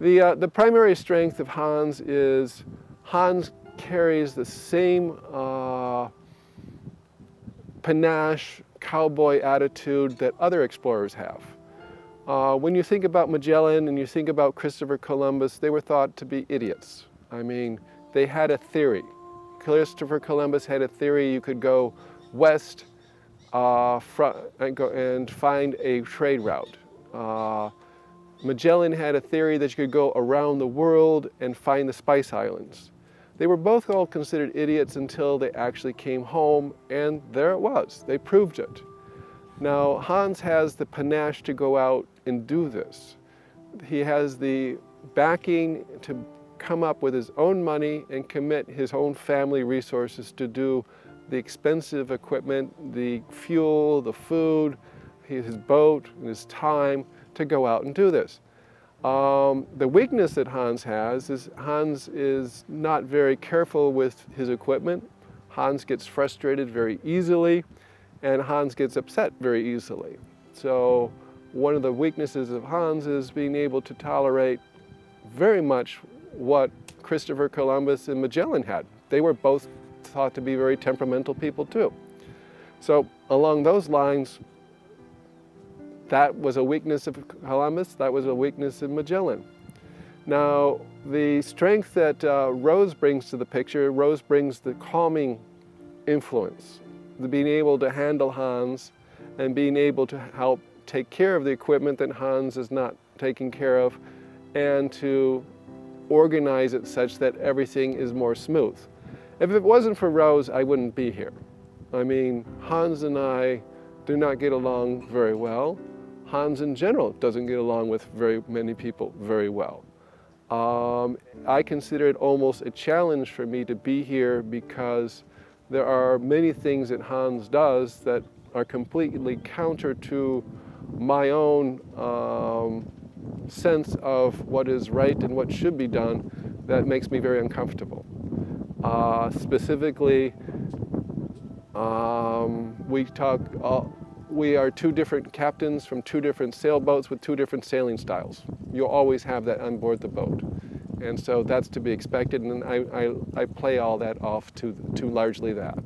The primary strength of Hans is Hans carries the same panache, cowboy attitude that other explorers have. When you think about Magellan and you think about Christopher Columbus, they were thought to be idiots. I mean, they had a theory. Christopher Columbus had a theory you could go west and find a trade route. Magellan had a theory that you could go around the world and find the Spice Islands. They were both all considered idiots until they actually came home, and there it was. They proved it. Now, Hans has the panache to go out and do this. He has the backing to come up with his own money and commit his own family resources to do the expensive equipment, the fuel, the food, his boat, and his time to go out and do this. The weakness that Hans has is Hans is not very careful with his equipment. Hans gets frustrated very easily, and Hans gets upset very easily. So one of the weaknesses of Hans is being able to tolerate very much what Christopher Columbus and Magellan had. They were both thought to be very temperamental people too. So along those lines, that was a weakness of Columbus, that was a weakness of Magellan. Now, the strength that Roze brings to the picture, Roze brings the calming influence, the being able to handle Hans and being able to help take care of the equipment that Hans is not taking care of, and to organize it such that everything is more smooth. If it wasn't for Roze, I wouldn't be here. I mean, Hans and I do not get along very well. Hans in general doesn't get along with very many people very well. I consider it almost a challenge for me to be here because there are many things that Hans does that are completely counter to my own sense of what is right and what should be done. That makes me very uncomfortable. Specifically, we are two different captains from two different sailboats with two different sailing styles. You'll always have that on board the boat. And so that's to be expected, and I play all that off to largely that.